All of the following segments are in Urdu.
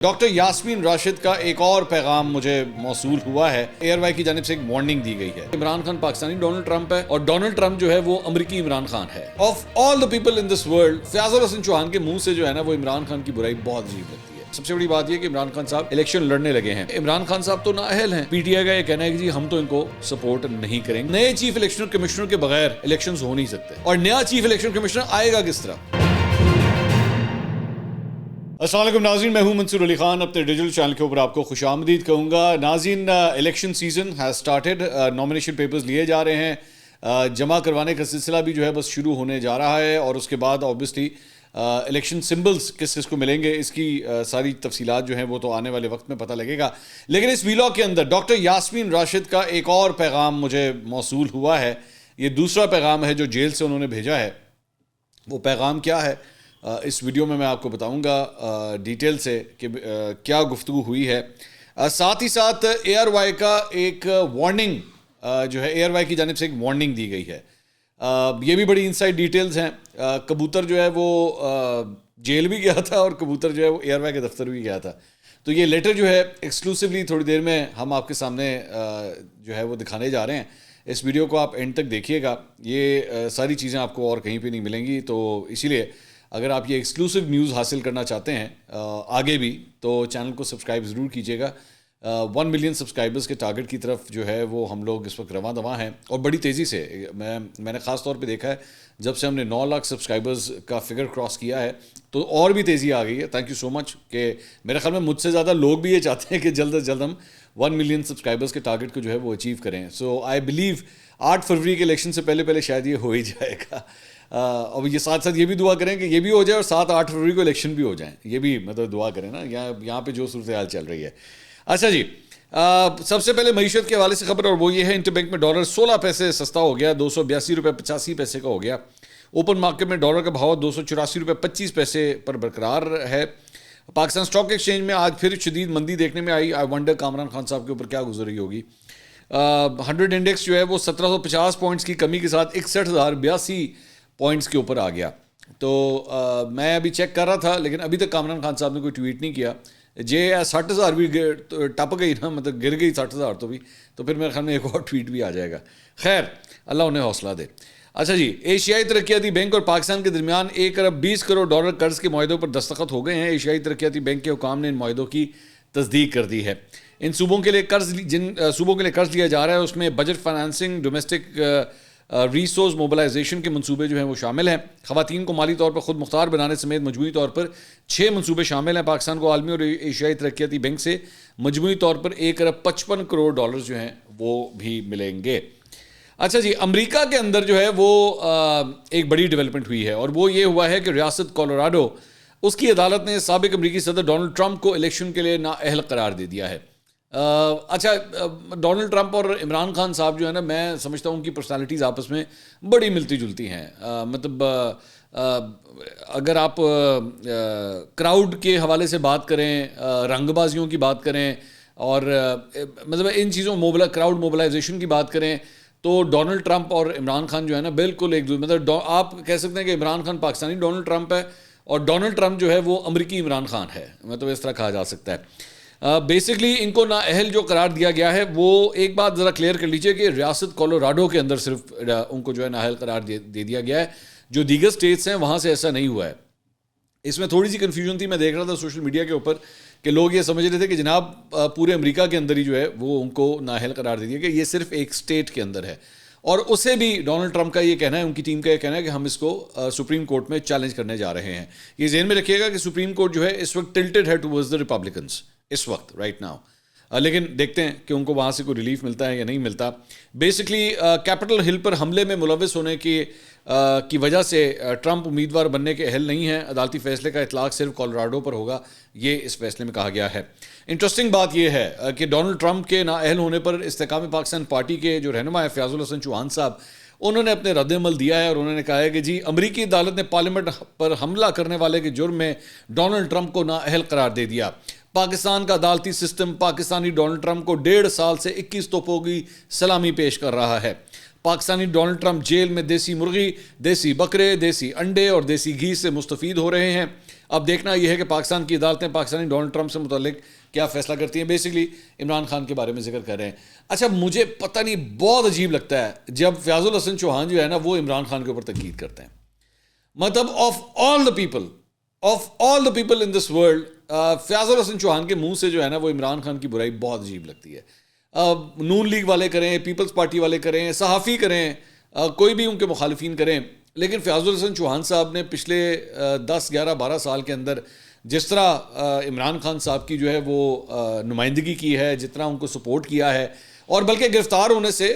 ڈاکٹر یاسمین راشد کا ایک اور پیغام مجھے موصول ہوا ہے. ایئر وائی کی جانب سے ایک وارننگ دی گئی ہے. عمران خان پاکستانی ڈونلڈ ٹرمپ ہے اور ڈونلڈ ٹرمپ جو ہے وہ امریکی عمران خان ہے. Of all the people in this world Fayyaz ul-Hassan Chohan کے منہ سے جو ہے نا وہ عمران خان کی برائی بہت عجیب لگتی ہے. سب سے بڑی بات یہ کہ عمران خان صاحب الیکشن لڑنے لگے ہیں. عمران خان صاحب تو نااہل ہیں. پی ٹی آئی کا یہ کہنا ہے کہ جی ہم تو ان کو سپورٹ نہیں کریں گے. نئے چیف الیکشن کمشنر کے بغیر الیکشنز ہو نہیں سکتے اور نیا چیف الیکشن کمشنر آئے گا کس طرح؟ السلام علیکم ناظرین، میں ہوں منصور علی خان. اپنے ڈیجیٹل چینل کے اوپر آپ کو خوش آمدید کہوں گا. ناظرین، election season has started. Nomination papers لیے جا رہے ہیں. جمع کروانے کا سلسلہ بھی جو ہے بس شروع ہونے جا رہا ہے اور اس کے بعد آبویسلی الیکشن سمبلز کس کس کو ملیں گے اس کی ساری تفصیلات جو ہیں وہ تو آنے والے وقت میں پتہ لگے گا. لیکن اس ویلاگ کے اندر ڈاکٹر یاسمین راشد کا ایک اور پیغام مجھے موصول ہوا ہے. یہ دوسرا پیغام ہے جو جیل سے انہوں نے بھیجا ہے. وہ پیغام کیا ہے اس ویڈیو میں آپ کو بتاؤں گا ڈیٹیل سے کہ کیا گفتگو ہوئی ہے. ساتھ ہی ساتھ ایئر وائی کا ایک وارننگ جو ہے ایئر وائی کی جانب سے ایک وارننگ دی گئی ہے. یہ بھی بڑی انسائڈ ڈیٹیلز ہیں. کبوتر جو ہے وہ جیل بھی گیا تھا اور کبوتر جو ہے وہ ایئر وائی کے دفتر بھی گیا تھا. تو یہ لیٹر جو ہے ایکسکلوسیولی تھوڑی دیر میں ہم آپ کے سامنے جو ہے وہ دکھانے جا رہے ہیں. اس ویڈیو کو آپ اینڈ تک دیکھیے گا. یہ ساری چیزیں آپ کو اور کہیں پہ نہیں ملیں گی. تو اسی لیے اگر آپ یہ ایکسکلوسیو نیوز حاصل کرنا چاہتے ہیں آگے بھی تو چینل کو سبسکرائب ضرور کیجیے گا. 1 ملین سبسکرائبرز کے ٹارگٹ کی طرف جو ہے وہ ہم لوگ اس وقت رواں دواں ہیں اور بڑی تیزی سے. میں نے خاص طور پہ دیکھا ہے جب سے ہم نے 9 لاکھ سبسکرائبرز کا فگر کراس کیا ہے تو اور بھی تیزی آ گئی ہے. تھینک یو سو مچ کہ میرے خیال میں مجھ سے زیادہ لوگ بھی یہ چاہتے ہیں کہ جلد از جلد ہم 1 ملین سبسکرائبرز کے ٹارگٹ کو جو ہے وہ اچیو کریں. سو آئی بلیو 8 فروری کے الیکشن سے پہلے شاید یہ ہو ہی جائے گا. اور یہ ساتھ ساتھ یہ بھی دعا کریں کہ یہ بھی ہو جائے اور 7-8 فروری کو الیکشن بھی ہو جائیں. یہ بھی مطلب دعا کریں نا یہاں پہ جو صورتحال چل رہی ہے. اچھا جی، سب سے پہلے معیشت کے حوالے سے خبر اور وہ یہ ہے انٹر بینک میں ڈالر 16 پیسے سستا ہو گیا. 282 روپے 85 پیسے کا ہو گیا. اوپن مارکیٹ میں ڈالر کا بھاؤ 284 روپے 25 پیسے پر برقرار ہے. پاکستان اسٹاک ایکسچینج میں آج پھر شدید مندی دیکھنے میں آئی. آئی ونڈر کامران خان صاحب کے اوپر کیا گزر رہی ہوگی. 100 انڈیکس جو ہے وہ 1750 پوائنٹس کی کمی کے ساتھ 61,082 پوائنٹس کے اوپر آ گیا. تو میں ابھی چیک کر رہا تھا لیکن ابھی تک کامران خان صاحب نے کوئی ٹویٹ نہیں کیا. 60,000 بھی ٹپ گئی نا، مطلب گر گئی 60,000 تو پھر میرے خیال میں ایک اور ٹویٹ بھی آ جائے گا. خیر، اللہ انہیں حوصلہ دے. اچھا جی، ایشیائی ترقیاتی بینک اور پاکستان کے درمیان 1 ارب 20 کروڑ ڈالر قرض کے معاہدوں پر دستخط ہو گئے ہیں. ایشیائی ترقیاتی بینک کے حکام نے ان معاہدوں کی تصدیق کر دی ہے. ان صوبوں کے لیے قرض لیا جا رہا ہے اس میں budget financing, domestic resource mobilization کے منصوبے جو ہیں وہ شامل ہیں. خواتین کو مالی طور پر خود مختار بنانے سمیت مجموعی طور پر 6 منصوبے شامل ہیں. پاکستان کو عالمی اور ایشیائی ترقیاتی بینک سے مجموعی طور پر 1 ارب 55 کروڑ ڈالر جو ہیں وہ بھی ملیں گے. اچھا جی، امریکہ کے اندر جو ہے وہ ایک بڑی ڈیولپمنٹ ہوئی ہے اور وہ یہ ہوا ہے کہ ریاست کولوراڈو، اس کی عدالت نے سابق امریکی صدر ڈونلڈ ٹرمپ کو الیکشن کے لیے نااہل قرار دے دیا ہے. اچھا، ڈونلڈ ٹرمپ اور عمران خان صاحب جو ہے نا، میں سمجھتا ہوں ان کی پرسنالٹیز آپس میں بڑی ملتی جلتی ہیں. مطلب اگر آپ کراؤڈ کے حوالے سے بات کریں، رنگ بازیوں کی بات کریں اور مطلب ان چیزوں کراؤڈ موبلائزیشن کی بات کریں تو ڈونلڈ ٹرمپ اور عمران خان جو ہے نا بالکل ایک مطلب آپ کہہ سکتے ہیں کہ عمران خان پاکستانی ڈونلڈ ٹرمپ ہے اور ڈونلڈ ٹرمپ جو ہے وہ امریکی عمران خان ہے. مطلب اس طرح کہا جا سکتا ہے. بیسکلی ان کو نااہل جو قرار دیا گیا ہے، وہ ایک بات ذرا کلیئر کر لیجئے کہ ریاست کولوراڈو کے اندر صرف ان کو جو ہے نااہل قرار دے دیا گیا ہے. جو دیگر اسٹیٹس ہیں وہاں سے ایسا نہیں ہوا ہے. اس میں تھوڑی سی کنفیوژن تھی. میں دیکھ رہا تھا سوشل میڈیا کے اوپر کہ لوگ یہ سمجھ رہے تھے کہ جناب پورے امریکہ کے اندر ہی جو ہے وہ ان کو نااہل قرار دے دیا گیا. یہ صرف ایک اسٹیٹ کے اندر ہے اور اسے بھی ڈونلڈ ٹرمپ کا یہ کہنا ہے، ان کی ٹیم کا یہ کہنا ہے کہ ہم اس کو سپریم کورٹ میں چیلنج کرنے جا رہے ہیں. یہ ذہن میں رکھیے گا کہ سپریم کورٹ جو ہے اس وقت ٹلٹڈ ہے ٹوورڈز دی ریپبلکنس اس وقت رائٹ ناؤ. لیکن دیکھتے ہیں کہ ان کو وہاں سے کوئی ریلیف ملتا ہے یا نہیں ملتا. بیسکلی کیپٹل ہل پر حملے میں ملوث ہونے کی وجہ سے ٹرمپ امیدوار بننے کے اہل نہیں ہیں. عدالتی فیصلے کا اطلاق صرف کولوراڈو پر ہوگا، یہ اس فیصلے میں کہا گیا ہے. انٹرسٹنگ بات یہ ہے کہ ڈونلڈ ٹرمپ کے نااہل ہونے پر استحکام پاکستان پارٹی کے جو رہنما ہے فیاض الحسن چوہان صاحب، انہوں نے اپنے رد عمل دیا ہے اور انہوں نے کہا ہے کہ جی امریکی عدالت نے پارلیمنٹ پر حملہ کرنے والے کے جرم میں ڈونلڈ ٹرمپ کو نااہل قرار دے دیا. پاکستان کا عدالتی سسٹم پاکستانی ڈونلڈ ٹرمپ کو 1.5 سال سے 21 توپوں کی سلامی پیش کر رہا ہے. پاکستانی ڈونلڈ ٹرمپ جیل میں دیسی مرغی، دیسی بکرے، دیسی انڈے اور دیسی گھی سے مستفید ہو رہے ہیں. اب دیکھنا یہ ہے کہ پاکستان کی عدالتیں پاکستانی ڈونلڈ ٹرمپ سے متعلق کیا فیصلہ کرتی ہیں. بیسکلی عمران خان کے بارے میں ذکر کر رہے ہیں. اچھا مجھے پتہ نہیں بہت عجیب لگتا ہے جب فیاض الحسن چوہان جو ہے نا وہ عمران خان کے اوپر تنقید کرتے ہیں. مطلب of all the people in this world Fayyaz ul-Hassan Chohan کے منہ سے جو ہے نا وہ عمران خان کی برائی بہت عجیب لگتی ہے. نون لیگ والے کریں, پیپلز پارٹی والے کریں, صحافی کریں, کوئی بھی ان کے مخالفین کریں, لیکن فیاض الحسن چوہان صاحب نے پچھلے 10, 11, 12 سال کے اندر جس طرح عمران خان صاحب کی جو ہے وہ نمائندگی کی ہے, جتنا ان کو سپورٹ کیا ہے, اور بلکہ گرفتار ہونے سے,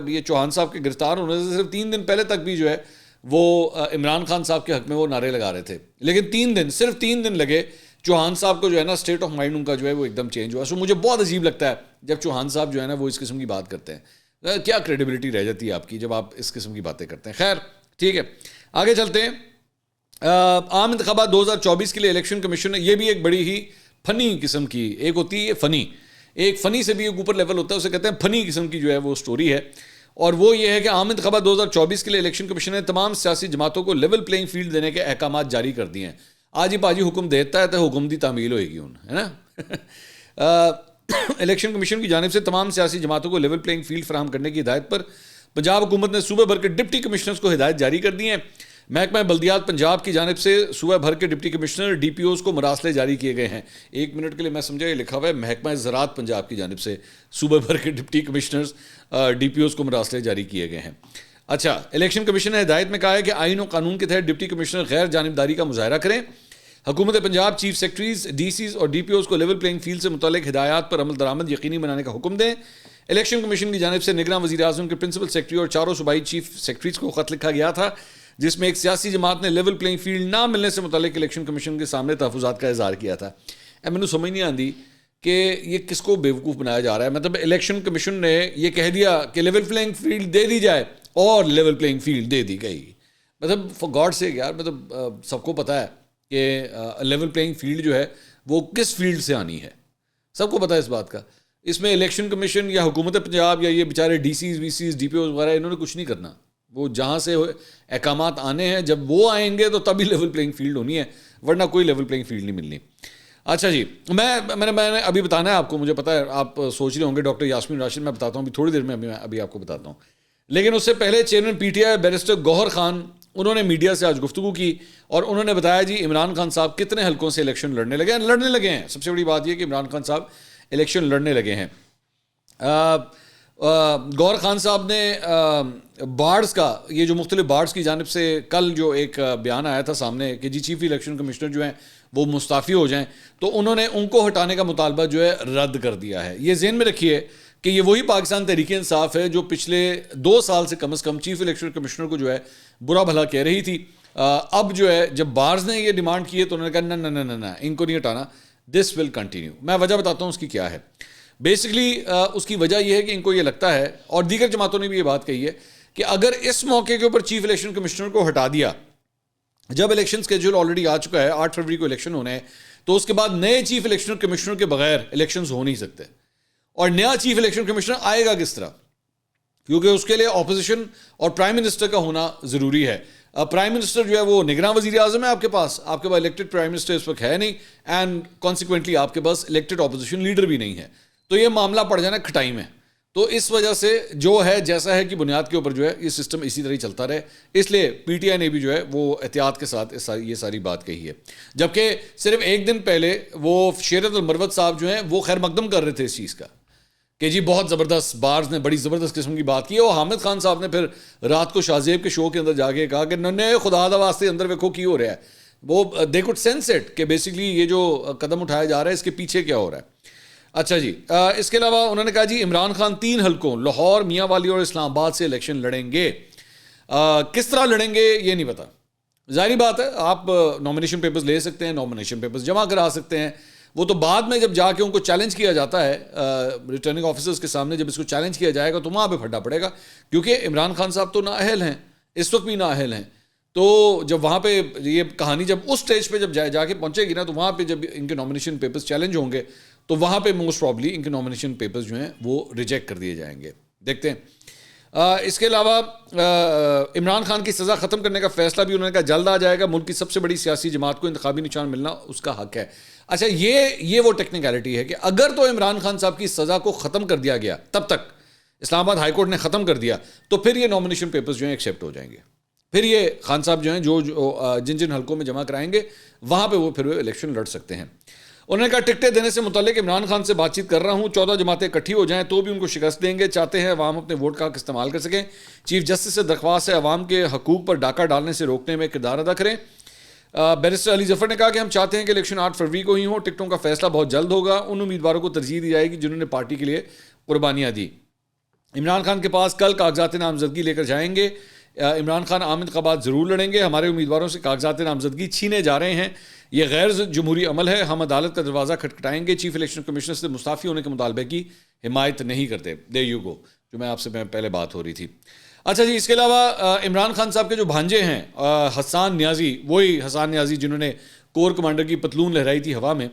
یہ چوہان صاحب کے گرفتار ہونے سے صرف 3 دن پہلے تک بھی جو ہے وہ عمران خان صاحب کے حق میں وہ نعرے لگا رہے تھے, لیکن صرف 3 دن لگے چوہان صاحب کو جو ہے نا اسٹیٹ آف مائنڈ ان کا جو ہے وہ ایک دم چینج ہوا. سو مجھے بہت عجیب لگتا ہے جب چوہان صاحب جو ہے نا وہ اس قسم کی بات کرتے ہیں. کیا کریڈیبلٹی رہ جاتی ہے آپ کی جب آپ اس قسم کی باتیں کرتے ہیں. خیر ٹھیک ہے, آگے چلتے ہیں. عام انتخابات 2024 کے لیے الیکشن کمیشن نے, یہ بھی ایک بڑی ہی فنی قسم کی, ایک ہوتی ہے فنی, ایک فنی سے بھی ایک اوپر لیول ہوتا ہے, اسے کہتے ہیں فنی قسم کی جو ہے وہ سٹوری ہے, اور وہ یہ ہے کہ عام انتخابات 2024 کے لیے الیکشن کمیشن نے تمام سیاسی جماعتوں کو لیول پلینگ فیلڈ دینے کے احکامات جاری کر دیے ہیں. آج ہی پاجی حکم دیتا ہے تو حکم دی تعمیل ہوئے گی ہے نا. الیکشن کمیشن کی جانب سے تمام سیاسی جماعتوں کو لیول پلینگ فیلڈ فراہم کرنے کی ہدایت پر پنجاب حکومت نے صوبے بھر کے ڈپٹی کمشنرز کو ہدایت جاری کر دی ہیں. محکمہ بلدیات پنجاب کی جانب سے صوبہ بھر کے deputy commissioner D P Os کو مراسلے جاری کیے گئے ہیں. 1 منٹ کے لیے میں سمجھا یہ لکھا ہوا ہے محکمہ زراعت پنجاب کی جانب سے صوبہ بھر کے deputy commissioners D P Os کو مراسلے جاری کیے گئے ہیں. اچھا, الیکشن کمیشن نے ہدایت میں کہا ہے کہ آئین و قانون کے تحت ڈپٹی کمشنر غیر جانبداری کا مظاہرہ کریں. حکومت Punjab chief secretaries, D Cs اور ڈی پی اوز کو لیول پلینگ فیلڈ سے متعلق ہدایات پر عمل درآمد یقینی بنانے کا حکم دیں. الیکشن کمیشن کی جانب سے نگراں وزیر اعظم کے پرنسپل سیکرٹری اور 4 صوبائی چیف سیکرٹریز کو خط لکھا گیا تھا, جس میں ایک سیاسی جماعت نے لیول پلینگ فیلڈ نہ ملنے سے متعلق الیکشن کمیشن کے سامنے تحفظات کا اظہار کیا تھا. مجھے سمجھ نہیں آتی کہ یہ کس کو بیوقوف بنایا جا رہا ہے. مطلب الیکشن کمیشن نے یہ کہہ دیا کہ لیول پلینگ فیلڈ دے دی جائے اور لیول پلینگ فیلڈ دے دی گئی. مطلب فار گاڈ سیک یار, مطلب سب کو پتہ ہے کہ لیول پلینگ فیلڈ جو ہے وہ کس فیلڈ سے آنی ہے, سب کو پتہ ہے اس بات کا. اس میں الیکشن کمیشن یا حکومت پنجاب یا یہ بیچارے D Cs V Cs D P Os وغیرہ انہوں نے کچھ نہیں کرنا. وہ جہاں سے احکامات آنے ہیں جب وہ آئیں گے تو تبھی لیول پلینگ فیلڈ ہونی ہے, ورنہ کوئی لیول پلینگ فیلڈ نہیں ملنی. اچھا جی, میں نے ابھی بتانا ہے آپ کو, مجھے پتا ہے آپ سوچ رہے ہوں گے ڈاکٹر یاسمین راشد, میں بتاتا ہوں ابھی تھوڑی دیر میں ابھی آپ کو بتاتا ہوں. لیکن اس سے پہلے chairman P T I barrister Gohar Khan, انہوں نے میڈیا سے آج گفتگو کی اور انہوں نے بتایا جی عمران خان صاحب کتنے حلقوں سے الیکشن لڑنے لگے ہیں. سب سے بڑی بات یہ کہ عمران خان صاحب الیکشن لڑنے لگے ہیں. گوہر خان صاحب نے بارڈز کا, یہ جو مختلف بارڈز کی جانب سے کل جو ایک بیان آیا تھا سامنے کہ جی چیف الیکشن کمشنر جو ہیں وہ مستعفی ہو جائیں, تو انہوں نے ان کو ہٹانے کا مطالبہ جو ہے رد کر دیا ہے. یہ ذہن میں رکھیے کہ یہ وہی پاکستان تحریک انصاف ہے جو پچھلے 2 سال سے کم از کم چیف الیکشن کمشنر کو جو ہے برا بھلا کہہ رہی تھی. اب جو ہے جب بارز نے یہ ڈیمانڈ کی ہے تو انہوں نے کہا نہ ان کو نہیں ہٹانا, دس ول کنٹینیو. میں وجہ بتاتا ہوں اس کی کیا ہے. بیسکلی اس کی وجہ یہ ہے کہ ان کو یہ لگتا ہے, اور دیگر جماعتوں نے بھی یہ بات کہی ہے, کہ اگر اس موقع کے اوپر چیف الیکشن کمشنر کو ہٹا دیا, جب الیکشن اسکیجول آلریڈی آ چکا ہے, 8 فروری کو الیکشن ہونے ہیں, تو اس کے بعد نئے چیف الیکشن کمشنر کے بغیر الیکشنز ہو نہیں سکتے. اور نیا چیف الیکشن کمشنر آئے گا کس طرح, کیونکہ اس کے لیے اپوزیشن اور پرائم منسٹر کا ہونا ضروری ہے. پرائم منسٹر جو ہے وہ نگراں وزیر اعظم ہے آپ کے پاس الیکٹڈ پرائم منسٹر اس وقت ہے نہیں, اینڈ کانسیکوینٹلی آپ کے پاس الیکٹڈ اپوزیشن لیڈر بھی نہیں ہے. تو یہ معاملہ پڑ جانا کھٹائی میں. تو اس وجہ سے جو ہے جیسا ہے کہ بنیاد کے اوپر جو ہے یہ سسٹم اسی طرح ہی چلتا رہے, اس لیے پی ٹی آئی نے بھی جو ہے وہ احتیاط کے ساتھ یہ ساری بات کہی ہے. جبکہ صرف 1 دن پہلے وہ شیرت المروت صاحب جو ہیں وہ خیر مقدم کر رہے تھے اس چیز کا کہ جی بہت زبردست, بارز نے بڑی زبردست قسم کی بات کی ہے. اور حامد خان صاحب نے پھر رات کو شاہزیب کے شو کے اندر جا کے کہا کہ ننے خدا دا واسطے اندر ویکھو کی ہو رہا ہے. وہ دے کوڈ سینس اٹ کہ بیسکلی یہ جو قدم اٹھایا جا رہا ہے اس کے پیچھے کیا ہو رہا ہے. اچھا جی, اس کے علاوہ انہوں نے کہا جی عمران خان 3 حلقوں لاہور, میاں والی اور اسلام آباد سے الیکشن لڑیں گے. کس طرح لڑیں گے یہ نہیں پتا. ظاہری بات ہے آپ نامینیشن پیپرز لے سکتے ہیں, نامینیشن پیپرز جمع کرا سکتے ہیں. وہ تو بعد میں جب جا کے ان کو چیلنج کیا جاتا ہے ریٹرننگ آفیسرز کے سامنے, جب اس کو چیلنج کیا جائے گا تو وہاں پہ پھٹنا پڑے گا, کیونکہ عمران خان صاحب تو نااہل ہیں, اس وقت بھی نااہل ہیں. تو جب وہاں پہ یہ کہانی جب اس سٹیج پہ جب جا کے پہنچے گی نا, تو وہاں پہ جب ان کے نامینیشن پیپرز چیلنج ہوں گے تو وہاں پہ موسٹ پرابلی ان کے نامینیشن پیپرز جو ہیں وہ ریجیکٹ کر دیے جائیں گے. دیکھتے ہیں. اس کے علاوہ عمران خان کی سزا ختم کرنے کا فیصلہ بھی انہوں نے کہا جلد آ جائے گا. ملک کی سب سے بڑی سیاسی جماعت کو انتخابی نشان ملنا اس کا حق ہے. اچھا یہ وہ ٹیکنیکلٹی ہے کہ اگر تو عمران خان صاحب کی سزا کو ختم کر دیا گیا, تب تک اسلام آباد ہائی کورٹ نے ختم کر دیا, تو پھر یہ نامینیشن پیپرز جو ہیں ایکسیپٹ ہو جائیں گے. پھر یہ خان صاحب جو ہیں جن جن حلقوں میں جمع کرائیں گے وہاں پہ وہ پھر الیکشن لڑ سکتے ہیں. انہوں نے کہا ٹکٹیں دینے سے متعلق عمران خان سے بات چیت کر رہا ہوں, 14 جماعتیں اکٹھی ہو جائیں تو بھی ان کو شکست دیں گے. چاہتے ہیں عوام اپنے ووٹ کا حق استعمال کر سکیں. چیف جسٹس سے درخواست ہے عوام کے حقوق پر ڈاکہ ڈالنے سے روکنے میں کردار ادا کریں. بیرسٹر علی ظفر نے کہا کہ ہم چاہتے ہیں کہ الیکشن 8 فروری کو ہی ہوں. ٹکٹوں کا فیصلہ بہت جلد ہوگا. ان امیدواروں کو ترجیح دی جائے گی جنہوں نے پارٹی کے لیے قربانیاں دی. عمران خان کے پاس کل کاغذات نامزدگی لے کر جائیں گے. عمران خان عام انتخابات ضرور لڑیں گے. ہمارے امیدواروں سے کاغذات نامزدگی چھینے جا رہے ہیں. یہ غیر جمہوری عمل ہے. ہم عدالت کا دروازہ کھٹکھٹائیں گے. چیف الیکشن کمشنر سے مستعفی ہونے کے مطالبے کی حمایت نہیں کرتے. دیر یو گو, جو میں آپ سے پہلے بات ہو رہی تھی. اچھا جی, اس کے علاوہ عمران خان صاحب کے جو بھانجے ہیں حسان نیازی, وہی حسان نیازی جنہوں نے کور کمانڈر کی پتلون لہرائی تھی ہوا میں,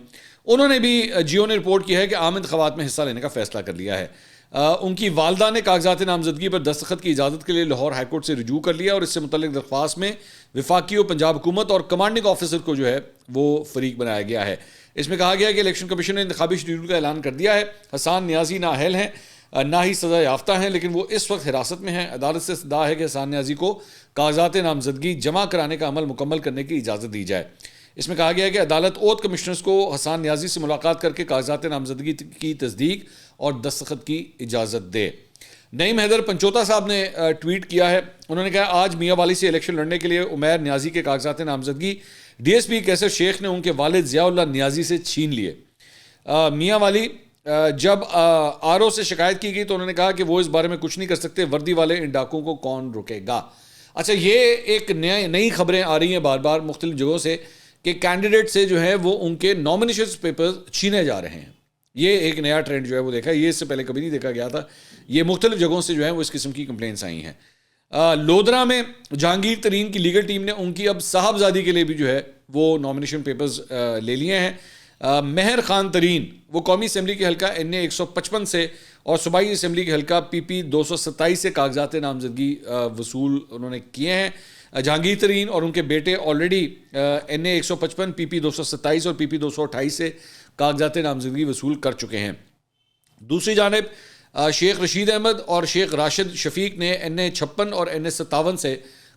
انہوں نے بھی جیو نے رپورٹ کی ہے کہ عام انتخابات میں حصہ لینے کا فیصلہ کر لیا ہے. ان کی والدہ نے کاغذات نامزدگی پر دستخط کی اجازت کے لیے لاہور ہائی کورٹ سے رجوع کر لیا, اور اس سے متعلق درخواست میں وفاقی و پنجاب حکومت اور کمانڈنگ آفیسر کو جو ہے وہ فریق بنایا گیا ہے. اس میں کہا گیا ہے کہ الیکشن کمیشن نے انتخابی شیڈول کا اعلان کر دیا ہے. حسان نیازی نااہل ہیں, نہ ہی سزا یافتہ ہیں, لیکن وہ اس وقت حراست میں ہیں. عدالت سے استدعا ہے کہ حسان نیازی کو کاغذات نامزدگی جمع کرانے کا عمل مکمل کرنے کی اجازت دی جائے. اس میں کہا گیا ہے کہ عدالت اوتھ کمشنرز کو حسان نیازی سے ملاقات کر کے کاغذات نامزدگی کی تصدیق اور دستخط کی اجازت دے. نعیم حیدر پنچوتا صاحب نے ٹویٹ کیا ہے. انہوں نے کہا آج میاں والی سے الیکشن لڑنے کے لیے عمیر نیازی کے کاغذات نامزدگی ڈی ایس پی کیسر شیخ نے ان کے والد ضیاء اللہ نیازی سے چھین لیے. میاں والی جب آر او سے شکایت کی گئی تو انہوں نے کہا کہ وہ اس بارے میں کچھ نہیں کر سکتے. وردی والے ان ڈاکوں کو کون روکے گا. اچھا, یہ ایک نئی خبریں آ رہی ہیں بار بار مختلف جگہوں سے کہ کینڈیڈیٹ سے جو ہے وہ ان کے نامینیشن پیپرز چھینے جا رہے ہیں. یہ ایک نیا ٹرینڈ جو ہے وہ دیکھا ہے, یہ اس سے پہلے کبھی نہیں دیکھا گیا تھا. یہ مختلف جگہوں سے جو ہے وہ اس قسم کی کمپلینٹس آئی ہیں. لودھرا میں جہانگیر ترین کی لیگل ٹیم نے ان کی اب صاحبزادی کے لیے بھی جو ہے وہ نامینیشن پیپرز لے لیے ہیں. مہر خان ترین وہ قومی اسمبلی کے حلقہ NA 155 سے اور صوبائی اسمبلی کے حلقہ PP 227 سے کاغذات نامزدگی وصول انہوں نے کیے ہیں. جہانگیر ترین اور ان کے بیٹے آلریڈی NA 155 PP 227 اور PP 228 سے کاغذات نامزدگی وصول کر چکے ہیں. دوسری جانب شیخ رشید احمد اور شیخ راشد شفیق نے NA 56 اور NA 57 سے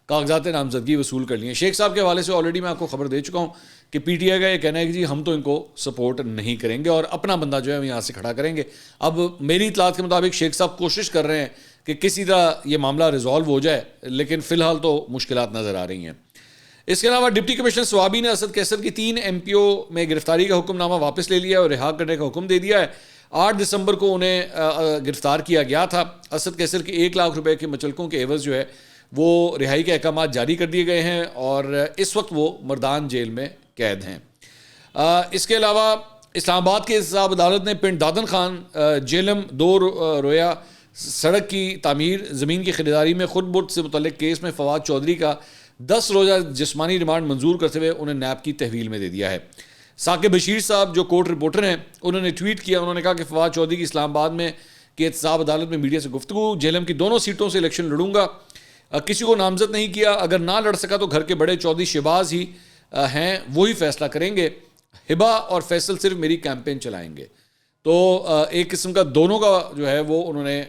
کاغذات نامزدگی وصول کر لی ہیں. شیخ صاحب کے حوالے سے آلریڈی میں آپ کو خبر دے چکا ہوں کہ پی ٹی آئی کا یہ کہنا ہے کہ جی ہم تو ان کو سپورٹ نہیں کریں گے اور اپنا بندہ جو ہے ہم یہاں سے کھڑا کریں گے. اب میری اطلاعات کے مطابق شیخ صاحب کوشش کر رہے ہیں کہ کسی طرح یہ معاملہ ریزالو ہو جائے, لیکن فی الحال تو مشکلات نظر آ رہی ہیں. اس کے علاوہ ڈپٹی کمشنر سوابی نے اسد کیسر کی 3 MPO میں گرفتاری کا حکم نامہ واپس لے لیا اور رہا کرنے کا حکم دے دیا ہے. 8 دسمبر کو انہیں گرفتار کیا گیا تھا. اسد کیسر کے 1 لاکھ روپے کے مچلکوں کے عوض جو ہے وہ رہائی کے احکامات جاری کر دیے گئے ہیں اور اس وقت وہ مردان جیل میں قید ہیں. اس کے علاوہ اسلام آباد کے احتساب عدالت نے پنڈ دادن خان جیلم 2 رویا سڑک کی تعمیر زمین کی خریداری میں خود بٹ سے متعلق کیس میں فواد چودھری کا 10 روزہ جسمانی ریمانڈ منظور کرتے ہوئے انہیں نیب کی تحویل میں دے دیا ہے. ثاقب بشیر صاحب جو کورٹ رپورٹر ہیں انہوں نے ٹویٹ کیا. انہوں نے کہا کہ فواد چودھری کی اسلام آباد میں کہ احتساب عدالت میں میڈیا سے گفتگو, جیلم کی دونوں سیٹوں سے الیکشن لڑوں گا, کسی کو نامزد نہیں کیا, اگر نہ لڑ سکا تو گھر کے بڑے چودھری شہباز ہی ہیں وہی فیصلہ کریں گے, ہبا اور فیصل صرف میری کیمپین چلائیں گے. تو ایک قسم کا دونوں کا جو ہے وہ انہوں نے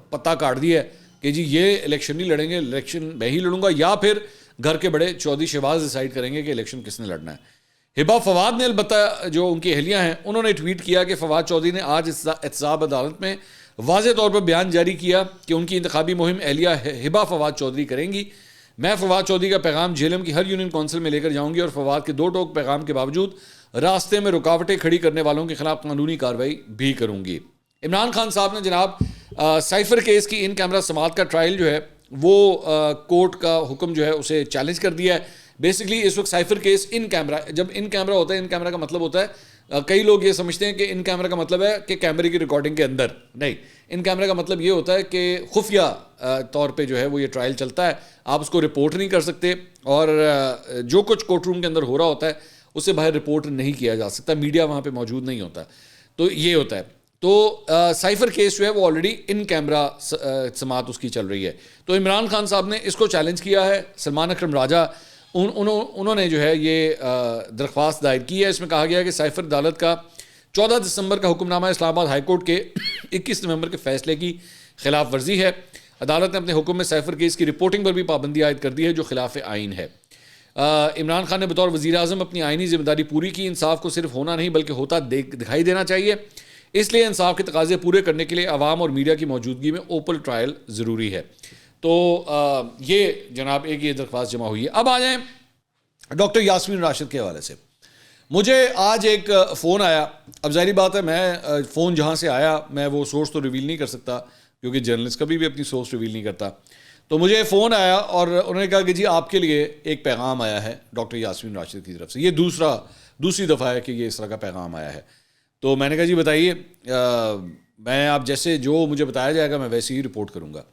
پتہ کاٹ دیا ہے کہ جی یہ الیکشن نہیں لڑیں گے, الیکشن میں ہی لڑوں گا, یا پھر گھر کے بڑے چودھری شہباز ڈیسائیڈ کریں گے کہ الیکشن کس نے لڑنا ہے. ہبا فواد نے البتہ جو ان کی اہلیہ ہیں انہوں نے ٹویٹ کیا کہ فواد چودھری نے آج احتساب عدالت میں واضح طور پر بیان جاری کیا کہ ان کی انتخابی مہم اہلیہ ہبا فواد چودھری کریں گی. میں فواد چودھری کا پیغام جیلم کی ہر یونین کونسل میں لے کر جاؤں گی اور فواد کے 2 ٹوک پیغام کے باوجود راستے میں رکاوٹیں کھڑی کرنے والوں کے خلاف قانونی کارروائی بھی کروں گی. عمران خان صاحب نے جناب سائفر کیس کی ان کیمرہ سماعت کا ٹرائل جو ہے وہ کورٹ کا حکم جو ہے اسے چیلنج کر دیا ہے. بیسکلی اس وقت سائفر کیس ان کیمرہ, جب ان کیمرہ ہوتا ہے, ان کیمرہ کا مطلب ہوتا ہے, کئی لوگ یہ سمجھتے ہیں کہ ان کیمرہ کا مطلب ہے کہ کیمرے کی ریکارڈنگ کے اندر, نہیں, ان کیمرہ کا مطلب یہ ہوتا ہے کہ خفیہ طور پہ جو ہے وہ یہ ٹرائل چلتا ہے, آپ اس کو رپورٹ نہیں کر سکتے اور جو کچھ کورٹ روم کے اندر ہو رہا ہوتا ہے اسے باہر رپورٹ نہیں کیا جا سکتا, میڈیا وہاں پہ موجود نہیں ہوتا. تو یہ ہوتا ہے. تو سائفر کیس جو ہے وہ آلریڈی ان کیمرہ سماعت اس کی چل رہی ہے. تو عمران خان صاحب نے اس کو چیلنج کیا ہے. سلمان اکرم راجہ انہوں نے جو ہے یہ درخواست دائر کی ہے. اس میں کہا گیا ہے کہ سائفر عدالت کا 14 دسمبر کا حکم نامہ اسلام آباد ہائی کورٹ کے 21 نومبر کے فیصلے کی خلاف ورزی ہے. عدالت نے اپنے حکم میں سائفر کیس کی رپورٹنگ پر بھی پابندی عائد کر دی ہے جو خلاف آئین ہے. عمران خان نے بطور وزیر اعظم اپنی آئینی ذمہ داری پوری کی. انصاف کو صرف ہونا نہیں بلکہ ہوتا دکھائی دینا چاہیے. اس لیے انصاف کے تقاضے پورے کرنے کے لیے عوام اور میڈیا کی موجودگی میں اوپن ٹرائل ضروری ہے. تو یہ جناب ایک یہ درخواست جمع ہوئی ہے. اب آ جائیں ڈاکٹر یاسمین راشد کے حوالے سے. مجھے آج ایک فون آیا. اب ظاہری بات ہے میں فون جہاں سے آیا میں وہ سورس تو ریویل نہیں کر سکتا کیونکہ جرنلسٹ کبھی بھی اپنی سورس ریویل نہیں کرتا. تو مجھے فون آیا اور انہوں نے کہا کہ جی آپ کے لیے ایک پیغام آیا ہے ڈاکٹر یاسمین راشد کی طرف سے. یہ دوسری دفعہ ہے کہ یہ اس طرح کا پیغام آیا ہے. تو میں نے کہا جی بتائیے. میں آپ جیسے جو مجھے بتایا جائے گا میں ویسے ہی رپورٹ کروں گا.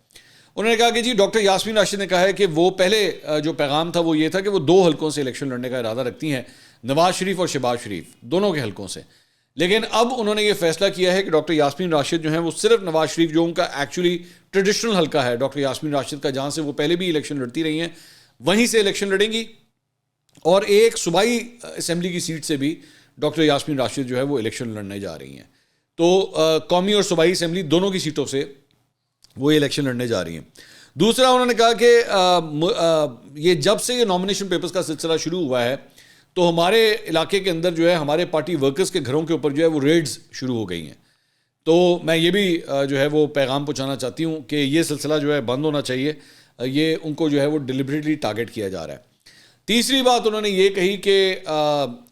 انہوں نے کہا کہ جی ڈاکٹر یاسمین راشد نے کہا ہے کہ وہ پہلے جو پیغام تھا وہ یہ تھا کہ وہ 2 حلقوں سے الیکشن لڑنے کا ارادہ رکھتی ہیں, نواز شریف اور شہباز شریف, دونوں کے حلقوں سے. لیکن اب انہوں نے یہ فیصلہ کیا ہے کہ ڈاکٹر یاسمین راشد جو ہیں وہ صرف نواز شریف جو ان کا ایکچولی ٹریڈیشنل حلقہ ہے ڈاکٹر یاسمین راشد کا, جہاں سے وہ پہلے بھی الیکشن لڑتی رہی ہیں, وہیں سے الیکشن لڑیں گی. اور ایک صوبائی اسمبلی کی سیٹ سے بھی ڈاکٹر یاسمین راشد جو ہے وہ الیکشن لڑنے جا رہی ہیں. تو قومی اور صوبائی اسمبلی دونوں کی سیٹوں سے وہ الیکشن لڑنے جا رہی ہیں. دوسرا انہوں نے کہا کہ یہ جب سے یہ نامینیشن پیپرز کا سلسلہ شروع ہوا ہے تو ہمارے علاقے کے اندر جو ہے ہمارے پارٹی ورکرز کے گھروں کے اوپر جو ہے وہ ریڈز شروع ہو گئی ہیں. تو میں یہ بھی جو ہے وہ پیغام پہنچانا چاہتی ہوں کہ یہ سلسلہ جو ہے بند ہونا چاہیے. یہ ان کو جو ہے وہ ڈیلیبریٹلی ٹارگٹ کیا جا رہا ہے. تیسری بات انہوں نے یہ کہی کہ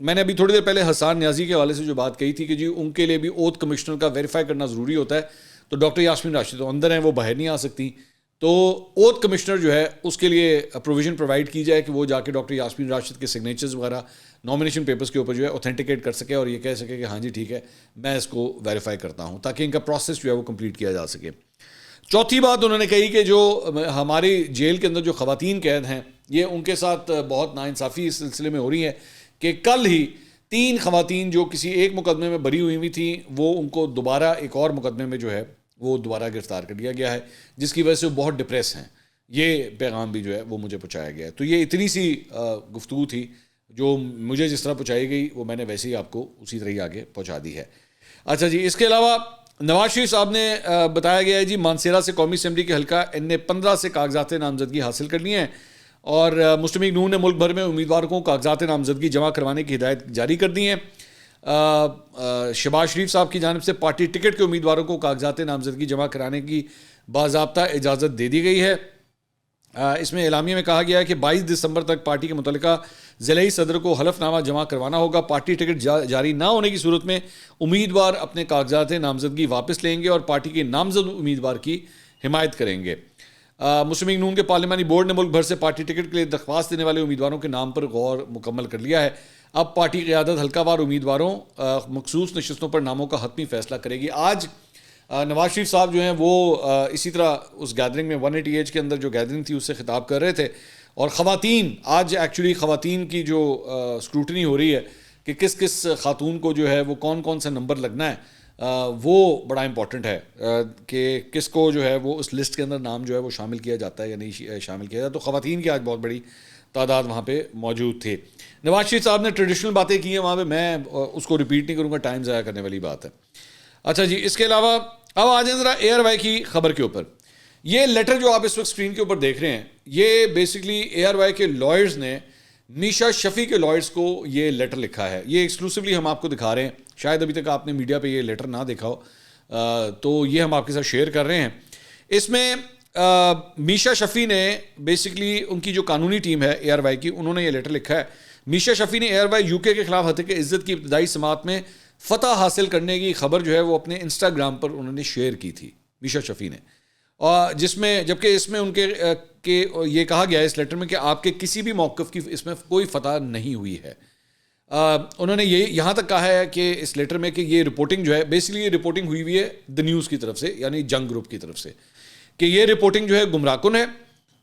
میں نے ابھی تھوڑی دیر پہلے حسان نیازی کے حوالے سے جو بات کہی تھی کہ جی ان کے لیے بھی اوتھ کمشنر کا ویریفائی کرنا ضروری ہوتا ہے. تو ڈاکٹر یاسمین راشد تو اندر ہیں, وہ باہر نہیں آ سکتی. تو اوتھ کمشنر جو ہے اس کے لیے پروویژن پرووائڈ کی جائے کہ وہ جا کے ڈاکٹر یاسمین راشد کے سگنیچرز وغیرہ نامینیشن پیپرز کے اوپر جو ہے اوتھینٹیکیٹ کر سکے اور یہ کہہ سکے کہ ہاں جی ٹھیک ہے میں اس کو ویریفائی کرتا ہوں, تاکہ ان کا پروسیس جو ہے وہ کمپلیٹ کیا جا سکے. چوتھی بات انہوں نے کہی کہ جو ہماری جیل کے اندر جو خواتین قید ہیں یہ ان کے ساتھ بہت ناانصافی اس سلسلے میں ہو رہی ہے کہ کل ہی 3 خواتین جو کسی ایک مقدمے میں بری ہوئی تھیں وہ ان کو دوبارہ ایک اور مقدمے میں جو ہے وہ دوبارہ گرفتار کر لیا گیا ہے, جس کی وجہ سے وہ بہت ڈپریس ہیں. یہ پیغام بھی جو ہے وہ مجھے پہنچایا گیا ہے. تو یہ اتنی سی گفتگو تھی جو مجھے جس طرح پہنچائی گئی وہ میں نے ویسے ہی آپ کو اسی طرح ہی آگے پہنچا دی ہے. اچھا جی, اس کے علاوہ نواز شریف صاحب نے بتایا گیا ہے جی مانسیرا سے قومی اسمبلی کے حلقہ N15 سے کاغذات نامزدگی حاصل کر لی ہیں اور مسلم لیگ نون نے ملک بھر میں امیدواروں کو کاغذات نامزدگی جمع کروانے کی ہدایت جاری کر دی ہیں. شہباز شریف صاحب کی جانب سے پارٹی ٹکٹ کے امیدواروں کو کاغذات نامزدگی جمع کرانے کی باضابطہ اجازت دے دی گئی ہے. اس میں اعلامیے میں کہا گیا ہے کہ 22 دسمبر تک پارٹی کے متعلقہ ضلعی صدر کو حلف نامہ جمع کروانا ہوگا. پارٹی ٹکٹ جاری نہ ہونے کی صورت میں امیدوار اپنے کاغذات نامزدگی واپس لیں گے اور پارٹی کے نامزد امیدوار کی حمایت کریں گے. مسلم لیگ نون کے پارلیمانی بورڈ نے ملک بھر سے پارٹی ٹکٹ کے لیے درخواست دینے والے امیدواروں کے نام پر غور مکمل کر لیا ہے. اب پارٹی قیادت حلقہ وار امیدواروں مخصوص نشستوں پر ناموں کا حتمی فیصلہ کرے گی. آج نواز شریف صاحب جو ہیں وہ اسی طرح اس گیدرنگ میں 180H کے اندر جو گیدرنگ تھی اس سے خطاب کر رہے تھے اور خواتین آج ایکچولی خواتین کی جو اسکروٹنی ہو رہی ہے کہ کس کس خاتون کو جو ہے وہ کون کون سا نمبر لگنا ہے وہ بڑا امپورٹنٹ ہے کہ کس کو جو ہے وہ اس لسٹ کے اندر نام جو ہے وہ شامل کیا جاتا ہے یا نہیں شامل کیا جاتا. تو خواتین کی آج بہت بڑی تعداد وہاں پہ موجود تھے. نواز شریف صاحب نے ٹریڈیشنل باتیں کی ہیں وہاں پہ, میں اس کو ریپیٹ نہیں کروں گا, ٹائم ضائع کرنے والی بات ہے. اچھا جی, اس کے علاوہ اب آ جائیں ذرا ARY کی خبر کے اوپر. یہ لیٹر جو آپ اس وقت اسکرین کے اوپر دیکھ رہے ہیں یہ بیسکلی ARY کے لائرز نے میشا شفیع کے لائرز کو یہ لیٹر لکھا ہے. یہ ایکسکلوسیولی ہم آپ کو دکھا رہے ہیں, شاید ابھی تک آپ نے میڈیا پہ یہ لیٹر نہ دیکھا ہو تو یہ ہم آپ کے ساتھ شیئر کر رہے ہیں. اس میں میشا شفیع نے بیسکلی ان کی جو قانونی ٹیم ہے ARY کی انہوں نے یہ لیٹر لکھا ہے. میشا شفیع نے ARY UK کے خلاف ہتک عزت کی ابتدائی سماعت میں فتح حاصل کرنے کی خبر جو ہے وہ اپنے انسٹاگرام پر انہوں نے شیئر کی تھی میشا شفیع نے, اور جس میں جبکہ اس میں ان کے یہ کہا گیا ہے اس لیٹر میں کہ آپ کے کسی بھی موقف کی اس میں کوئی فتح نہیں ہوئی ہے. انہوں نے یہ یہاں تک کہا ہے کہ اس لیٹر میں کہ یہ رپورٹنگ جو ہے بیسکلی یہ رپورٹنگ ہوئی ہے دا نیوز کی طرف سے یعنی جنگ گروپ کی طرف سے کہ یہ رپورٹنگ جو ہے گمراہ کن ہے.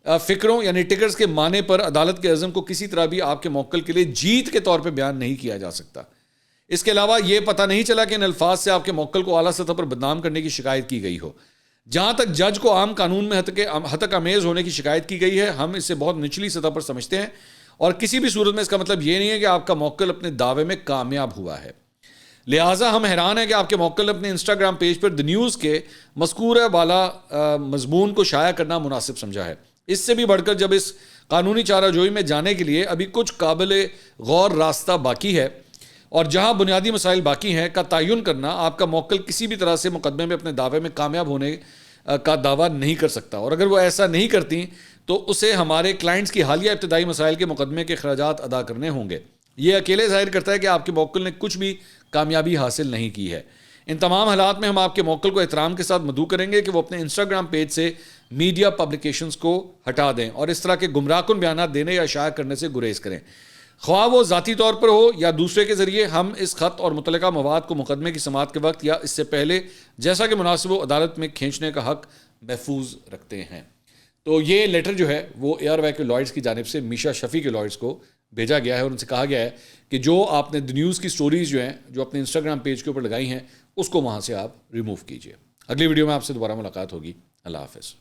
فکروں یعنی ٹکرز کے معنی پر عدالت کے عزم کو کسی طرح بھی آپ کے موکل کے لیے جیت کے طور پہ بیان نہیں کیا جا سکتا. اس کے علاوہ یہ پتہ نہیں چلا کہ ان الفاظ سے آپ کے موکل کو اعلیٰ سطح پر بدنام کرنے کی شکایت کی گئی ہو. جہاں تک جج کو عام قانون میں ہتک امیز ہونے کی شکایت کی گئی ہے، ہم اسے بہت نچلی سطح پر سمجھتے ہیں، اور کسی بھی صورت میں اس کا مطلب یہ نہیں ہے کہ آپ کا موکل اپنے دعوے میں کامیاب ہوا ہے. لہٰذا ہم حیران ہیں کہ آپ کے موکل نے اپنے انسٹاگرام پیج پر دی نیوز کے مذکورہ بالا مضمون کو شائع کرنا مناسب سمجھا ہے. اس سے بھی بڑھ کر جب اس قانونی چارہ جوئی میں جانے کے لیے ابھی کچھ قابل غور راستہ باقی ہے اور جہاں بنیادی مسائل باقی ہیں کا تعین کرنا، آپ کا موکل کسی بھی طرح سے مقدمے میں اپنے دعوے میں کامیاب ہونے کا دعویٰ نہیں کر سکتا، اور اگر وہ ایسا نہیں کرتی تو اسے ہمارے کلائنٹس کی حالیہ ابتدائی مسائل کے مقدمے کے اخراجات ادا کرنے ہوں گے. یہ اکیلے ظاہر کرتا ہے کہ آپ کے موکل نے کچھ بھی کامیابی حاصل نہیں کی ہے. ان تمام حالات میں ہم آپ کے موکل کو احترام کے ساتھ مدعو کریں گے کہ وہ اپنے انسٹاگرام پیج سے میڈیا پبلیکیشنز کو ہٹا دیں اور اس طرح کے گمراہ کن بیانات دینے یا شائع کرنے سے گریز کریں، خواہ وہ ذاتی طور پر ہو یا دوسرے کے ذریعے. ہم اس خط اور متعلقہ مواد کو مقدمے کی سماعت کے وقت یا اس سے پہلے جیسا کہ مناسب و عدالت میں کھینچنے کا حق محفوظ رکھتے ہیں. تو یہ لیٹر جو ہے وہ اے آر وائی کے لائرز کی جانب سے میشا شفیع کے لائرز کو بھیجا گیا ہے، اور ان سے کہا گیا ہے کہ جو آپ نے دی نیوز کی سٹوریز جو ہیں جو اپنے انسٹاگرام پیج کے اوپر لگائی ہیں اس کو وہاں سے آپ ریموو کیجئے. اگلی ویڈیو میں آپ سے دوبارہ ملاقات ہوگی. اللہ حافظ.